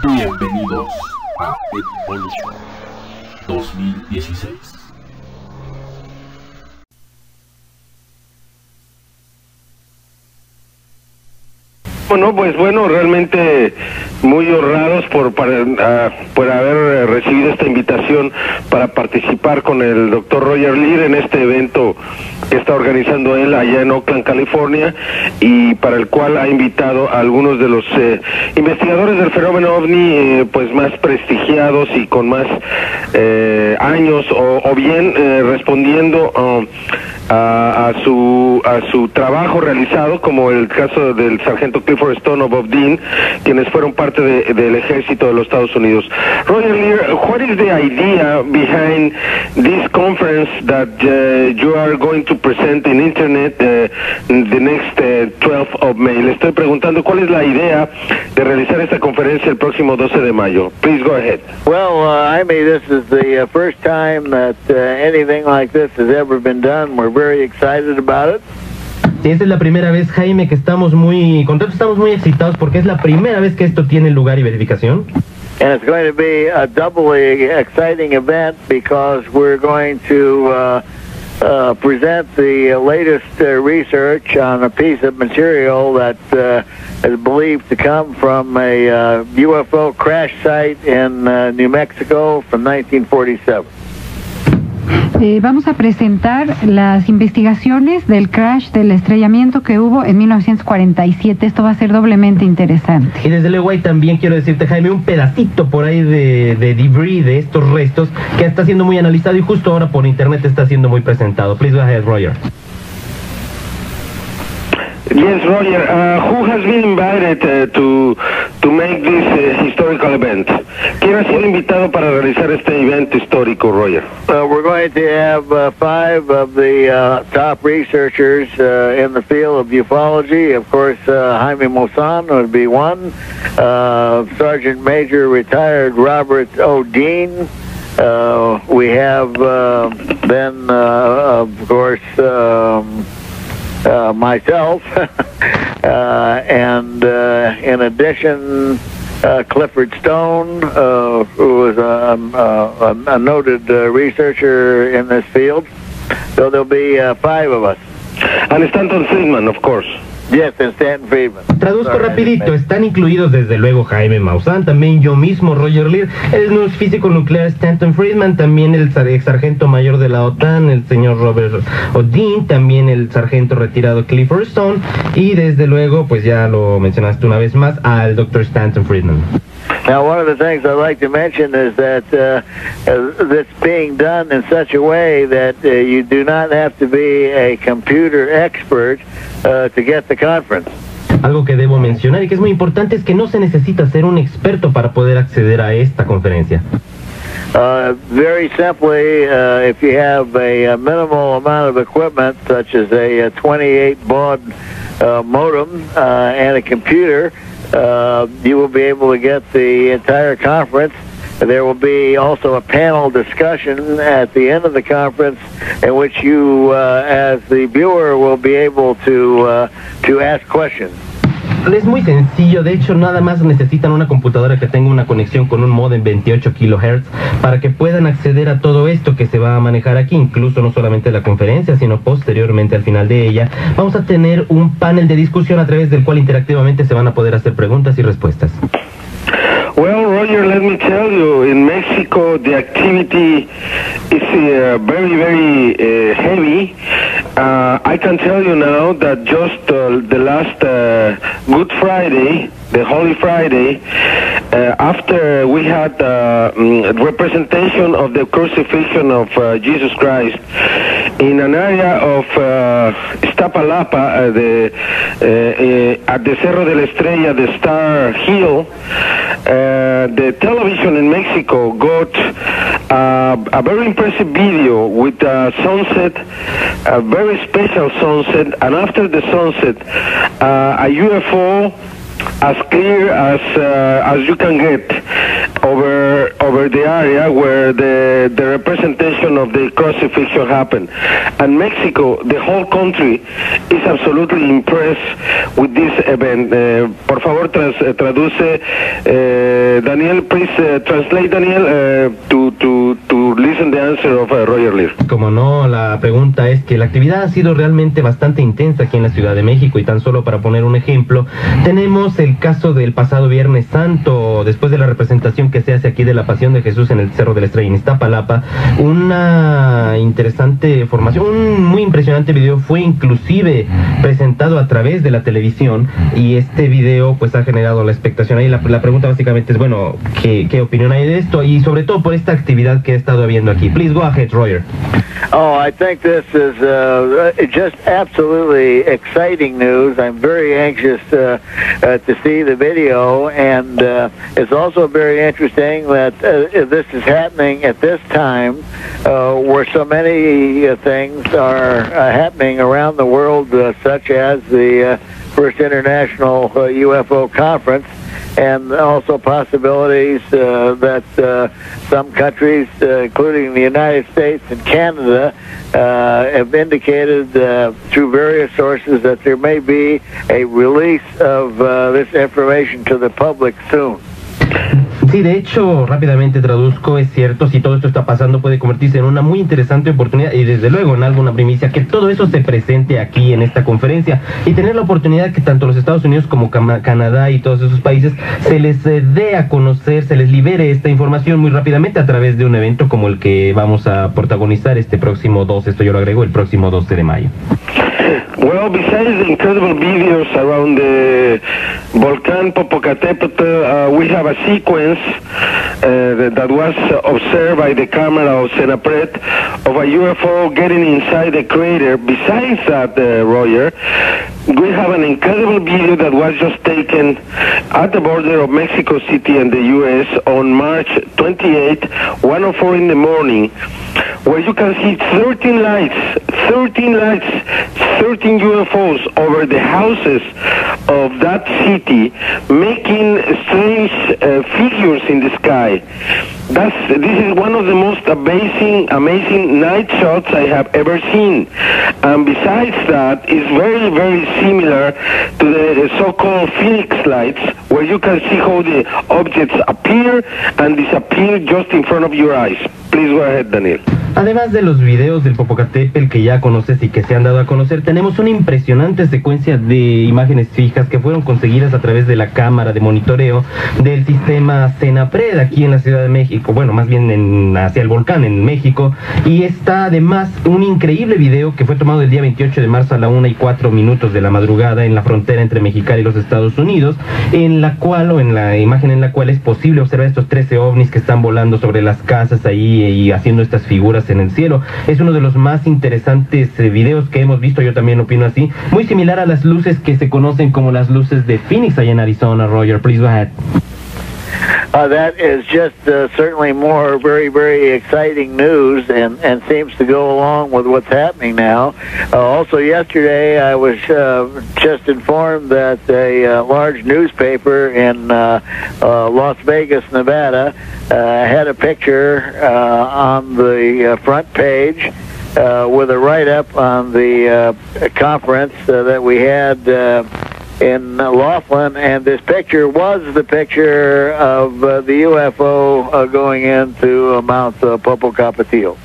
Bienvenidos a Evolution 2016. Bueno, realmente muy honrados por haber recibido esta invitación para participar con el Dr. Roger Leir en este evento que está organizando él allá en Oakland, California, y para el cual ha invitado a algunos de los investigadores del fenómeno OVNI pues más prestigiados y con más años o bien respondiendo a su trabajo realizado, como el caso del sargento Clifford Stone o Bob Dean, quienes fueron parte del ejército de los Estados Unidos. Roger Leir, what is the idea behind this conference that you are going to present in internet the next 12th of May? Le estoy preguntando cuál es la idea de realizar esta conferencia el próximo 12 de mayo. Please go ahead. Well, Jaime, this is the first time that anything like this has ever been done. We're very excited about it. Sí, esta es la primera vez, Jaime, que estamos muy contentos, estamos muy excitados porque es la primera vez que esto tiene lugar y verificación. And it's going to be a doubly exciting event because we're going to present the latest research on a piece of material that is believed to come from a UFO crash site in New Mexico from 1947. Vamos a presentar las investigaciones del crash, del estrellamiento que hubo en 1947. Esto va a ser doblemente interesante. Y desde luego ahí también quiero decirte, Jaime, un pedacito por ahí de debris, de estos restos, que está siendo muy analizado y justo ahora por internet está siendo muy presentado. Please go ahead, Roger. Yes, Roger. Who has been invited to make this historical event? ¿Quién ha sido invitado para realizar este evento histórico, Roger? We're going to have 5 of the top researchers in the field of ufology. Of course, Jaime Maussan would be one. Sergeant Major retired Robert O. Dean. We have then, of course, myself, and in addition, Clifford Stone, who is a noted researcher in this field. So there'll be 5 of us. And Stanton Friedman, of course. Yes, and Stanton Friedman. Traduzco rapidito, están incluidos desde luego Jaime Maussan, también yo mismo, Roger Leir, el físico nuclear Stanton Friedman, también el ex sargento mayor de la OTAN, el señor Robert O'Dean, también el sargento retirado Clifford Stone, y desde luego, pues ya lo mencionaste una vez más, al Dr. Stanton Friedman. Now, one of the things I'd like to mention is that it's being done in such a way that you do not have to be a computer expert to get the conference. Algo que debo mencionar y que es muy importante es que no se necesita ser un experto para poder acceder a esta conferencia. Very simply, if you have a minimal amount of equipment, such as a 28 baud modem and a computer, you will be able to get the entire conference. There will be also a panel discussion at the end of the conference in which you, as the viewer, will be able to ask questions. Es muy sencillo, de hecho nada más necesitan una computadora que tenga una conexión con un modem 28 kHz para que puedan acceder a todo esto que se va a manejar aquí, incluso no solamente la conferencia, sino posteriormente al final de ella. Vamos a tener un panel de discusión a través del cual interactivamente se van a poder hacer preguntas y respuestas. Well, Roger, let me tell you, in Mexico the activity is very heavy. I can tell you now that just the last Good Friday, the Holy Friday, after we had representation of the crucifixion of Jesus Christ in an area of Iztapalapa, at the Cerro de la Estrella, the Star Hill, the television in Mexico got a very impressive video with a sunset, a very special sunset, and after the sunset, a UFO as clear as you can get over over the area where the representation of the crucifixion happened. And Mexico, the whole country, is absolutely impressed with this event. Por favor, traduce, Daniel, please translate, Daniel, to listen the answer of Roger Leir. Como no, la pregunta es que la actividad ha sido realmente bastante intensa aquí en la Ciudad de México, y tan solo para poner un ejemplo, tenemos el caso del pasado Viernes Santo, después de la representación que se hace aquí de la Pasión de Jesús en el Cerro de la Estrella en Iztapalapa. Una interesante formación, un muy impresionante video fue inclusive presentado a través de la televisión, y este video pues ha generado la expectación. Ahí la pregunta básicamente es, bueno, ¿qué opinión hay de esto? Y sobre todo por esta actividad que he estado habiendo aquí. Please go ahead, Roger. Oh, I think this is just absolutely exciting news. I'm very anxious to see the video, and it's also very interesting that this is happening at this time where so many things are happening around the world, such as the First International UFO Conference, and also possibilities that some countries, including the United States and Canada, have indicated through various sources that there may be a release of this information to the public soon. Sí, de hecho, rápidamente traduzco, es cierto, si todo esto está pasando puede convertirse en una muy interesante oportunidad, y desde luego en alguna primicia, que todo eso se presente aquí en esta conferencia, y tener la oportunidad que tanto los Estados Unidos como Canadá y todos esos países se les dé a conocer, se les libere esta información muy rápidamente a través de un evento como el que vamos a protagonizar este próximo 2, esto yo lo agrego, el próximo 12 de mayo. Well, besides the incredible videos around the Volcán Popocatépetl, we have a sequence that was observed by the camera of Senapred of a UFO getting inside the crater. Besides that, Roger, we have an incredible video that was just taken at the border of Mexico City and the U.S. on March 28, 1:04 in the morning, where you can see 13 lights, 13 UFOs over the houses of that city, making strange figures in the sky. This is one of the most amazing night shots I have ever seen. And besides that, it's very, very similar to the so-called Phoenix lights, where you can see how the objects appear and disappear just in front of your eyes. Please go ahead, Daniel. Además de los videos del Popocatépetl que ya conoces y que se han dado a conocer, tenemos una impresionante secuencia de imágenes fijas que fueron conseguidas a través de la cámara de monitoreo del sistema Senapred aquí en la Ciudad de México, bueno, más bien hacia el volcán en México, y está además un increíble video que fue tomado el día 28 de marzo a la 1:04 de la madrugada en la frontera entre Mexicali y los Estados Unidos, en la cual, o en la imagen en la cual es posible observar estos 13 ovnis que están volando sobre las casas ahí y haciendo estas figuras en el cielo. Es uno de los más interesantes videos que hemos visto, yo también opino así, muy similar a las luces que se conocen como las luces de Phoenix allá en Arizona. Roger, please go ahead. That is just certainly more very, very exciting news, and seems to go along with what's happening now. Also yesterday I was just informed that a large newspaper in Las Vegas, Nevada had a picture on the front page with a write-up on the conference that we had in Laughlin, and this picture was the picture of the UFO going into Mount Popocatépetl.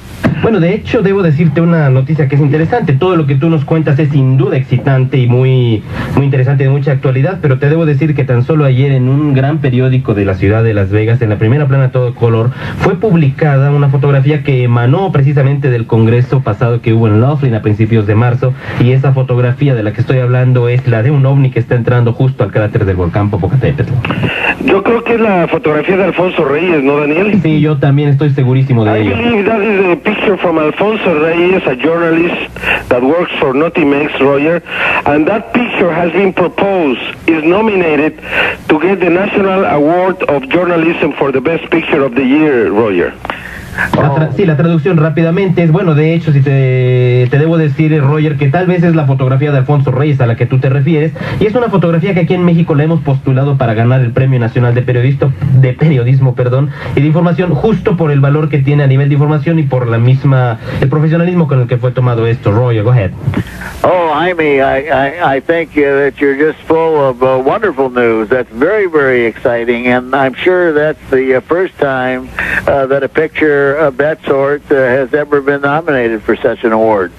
Bueno, de hecho, debo decirte una noticia que es interesante. Todo lo que tú nos cuentas es sin duda excitante y muy interesante, de mucha actualidad, pero te debo decir que tan solo ayer en un gran periódico de la ciudad de Las Vegas, en la primera plana a todo color, fue publicada una fotografía que emanó precisamente del congreso pasado que hubo en Laughlin a principios de marzo, y esa fotografía de la que estoy hablando es la de un ovni que está entrando justo al cráter del volcán Popocatépetl. Yo creo que es la fotografía de Alfonso Reyes, ¿no, Daniel? Sí, yo también estoy segurísimo de ello. I believe that is a picture from Alfonso Reyes, a journalist that works for Notimex, Roger, and that picture has been proposed, is nominated to get the National Award of Journalism for the Best Picture of the Year, Roger. Sí, la traducción rápidamente es, bueno, de hecho, si te debo decir, Roger, que tal vez es la fotografía de Alfonso Reyes a la que tú te refieres, y es una fotografía que aquí en México la hemos postulado para ganar el Premio Nacional de Periodismo, y de información, justo por el valor que tiene a nivel de información y por el profesionalismo con el que fue tomado esto. Roger, go ahead. Oh, Jaime, I think that you're just full of wonderful news. That's very, very exciting, and I'm sure that's the first time that a picture of that sort has ever been nominated for such an award.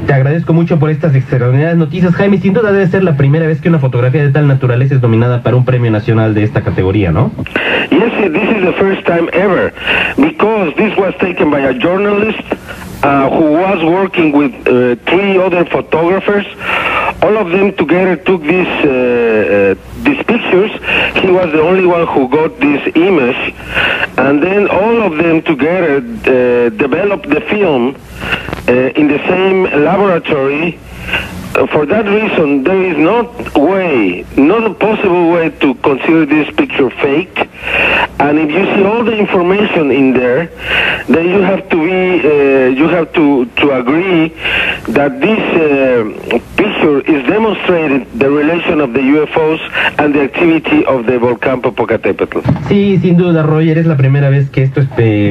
Te agradezco mucho por estas extraordinarias noticias, Jaime. Sin duda debe ser la primera vez que una fotografía de tal naturaleza es nominada para un premio nacional de esta categoría, ¿no? Yes, this is the first time ever, because this was taken by a journalist who was working with 3 other photographers. All of them together took these pictures. He was the only one who got this image, and then all of them together developed the film in the same laboratory. For that reason, there is not a possible way to consider this picture fake. And if you see all the information in there, then you have to agree that this picture is demonstrating the relation of the UFOs and the activity of the volcán Popocatépetl. Sí, sin duda, Roger, es la primera vez que esto es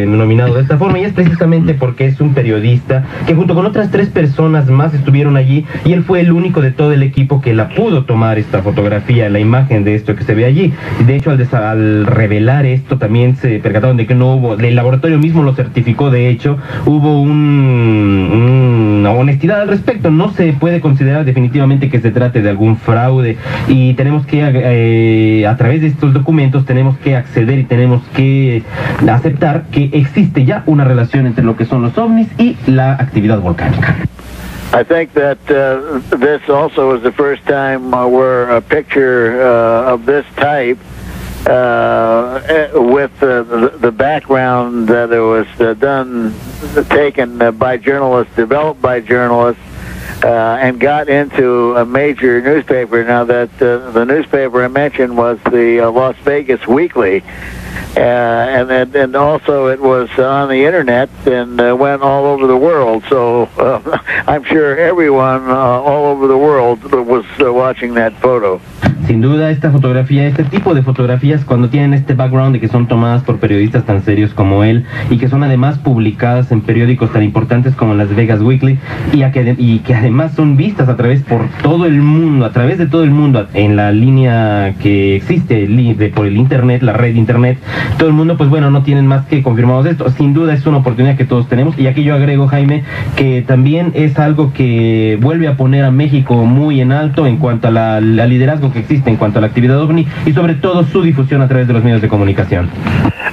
nominado de esta forma, y es precisamente porque es un periodista que junto con otras 3 personas más estuvieron allí, y él fue el único de todo el equipo que la pudo tomar esta fotografía, la imagen de esto que se ve allí. De hecho, al revelar esto, también se percataron de que no hubo, el laboratorio mismo lo certificó, de hecho, hubo una honestidad al respecto. No se puede considerar definitivamente que se trate de algún fraude, y tenemos que, a través de estos documentos, tenemos que acceder y tenemos que aceptar que existe ya una relación entre lo que son los ovnis y la actividad volcánica. I think that this also is the first time where a picture of this type with the background that it was taken by journalists, developed by journalists, and got into a major newspaper. Now that the newspaper I mentioned was the Las Vegas Weekly, and also it was on the internet and went all over the world. So I'm sure everyone all over the world was watching that photo. Sin duda, esta fotografía, este tipo de fotografías, cuando tienen este background de que son tomadas por periodistas tan serios como él, y que son además publicadas en periódicos tan importantes como Las Vegas Weekly, y que además son vistas a través de todo el mundo, en la línea que existe por el internet, la red internet, todo el mundo, pues bueno, no tienen más que confirmados esto. Sin duda es una oportunidad que todos tenemos, y aquí yo agrego, Jaime, que también es algo que vuelve a poner a México muy en alto en cuanto a al liderazgo que existe en cuanto a la actividad OVNI, y sobre todo su difusión a través de los medios de comunicación.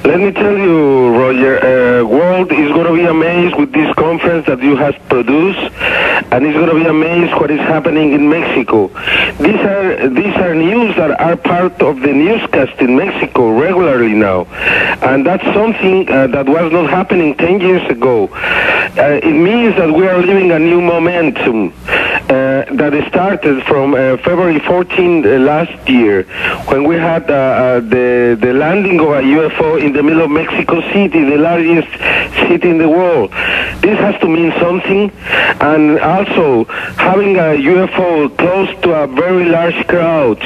Let me tell you, Roger, world is going to be amazed with this conference that you have produced, and it's going to be amazed what is happening in Mexico. These are news that are part of the newscast in Mexico regularly now, and that's something that was not happening 10 years ago. It means that we are living a new momentum that started from February 14 last year, when we had the landing of a UFO in the middle of Mexico City, the largest city in the world. This has to mean something, and also having a UFO close to a very large crowd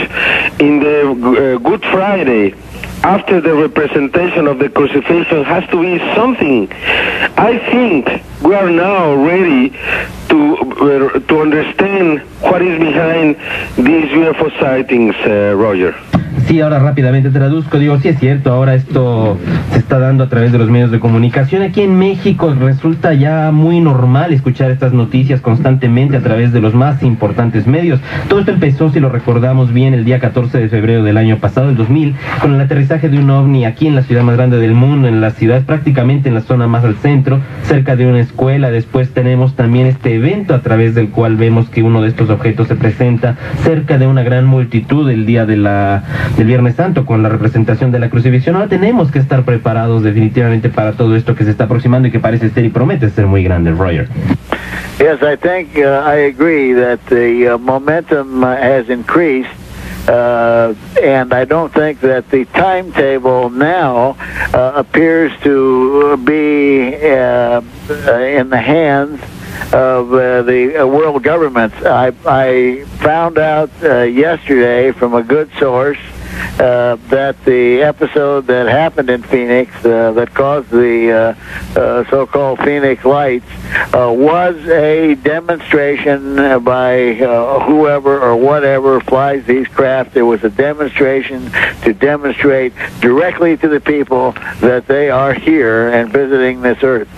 in the Good Friday, after the representation of the crucifixion, has to be something. I think we are now ready to understand what is behind these UFO sightings, Roger. Sí, ahora rápidamente traduzco, digo, sí es cierto, ahora esto se está dando a través de los medios de comunicación. Aquí en México resulta ya muy normal escuchar estas noticias constantemente a través de los más importantes medios. Todo esto empezó, si lo recordamos bien, el día 14 de febrero del año pasado, el 2000, con el aterrizaje de un ovni aquí en la ciudad más grande del mundo, en la ciudad, prácticamente en la zona más al centro, cerca de una escuela. Después tenemos también este evento a través del cual vemos que uno de estos objetos se presenta cerca de una gran multitud el día del Viernes Santo, con la representación de la crucifixión. Ahora tenemos que estar preparados definitivamente para todo esto que se está aproximando y que parece ser y promete ser muy grande, Roger. Yes, I think I agree that the momentum has increased And I don't think that the timetable now appears to be in the hands of the world governments. I found out yesterday from a good source that the episode that happened in Phoenix that caused the so-called Phoenix Lights was a demonstration by whoever or whatever flies these craft. It was a demonstration to demonstrate directly to the people that they are here and visiting this earth.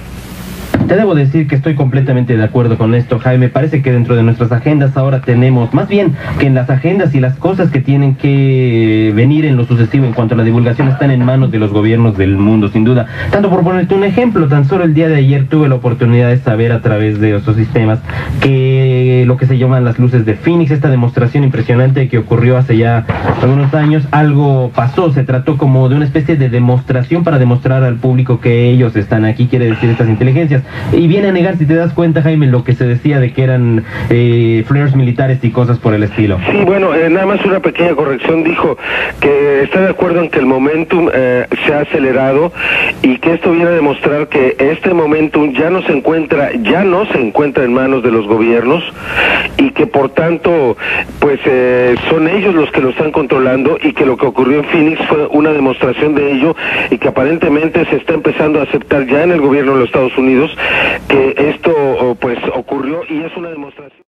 Te debo decir que estoy completamente de acuerdo con esto, Jaime. Parece que dentro de nuestras agendas ahora tenemos, más bien que en las agendas y las cosas que tienen que venir en lo sucesivo en cuanto a la divulgación están en manos de los gobiernos del mundo, sin duda. Tanto por ponerte un ejemplo, tan solo el día de ayer tuve la oportunidad de saber a través de estos sistemas que lo que se llaman las luces de Phoenix, esta demostración impresionante que ocurrió hace ya algunos años, algo pasó, se trató como de una especie de demostración para demostrar al público que ellos están aquí, quiere decir estas inteligencias. Y viene a negar, si te das cuenta, Jaime, lo que se decía de que eran flares militares y cosas por el estilo. Sí, bueno, nada más una pequeña corrección. Dijo que está de acuerdo en que el momentum se ha acelerado y que esto viene a demostrar que este momentum ya no se encuentra en manos de los gobiernos y que por tanto pues son ellos los que lo están controlando, y que lo que ocurrió en Phoenix fue una demostración de ello, y que aparentemente se está empezando a aceptar ya en el gobierno de los Estados Unidos que esto pues ocurrió y es una demostración.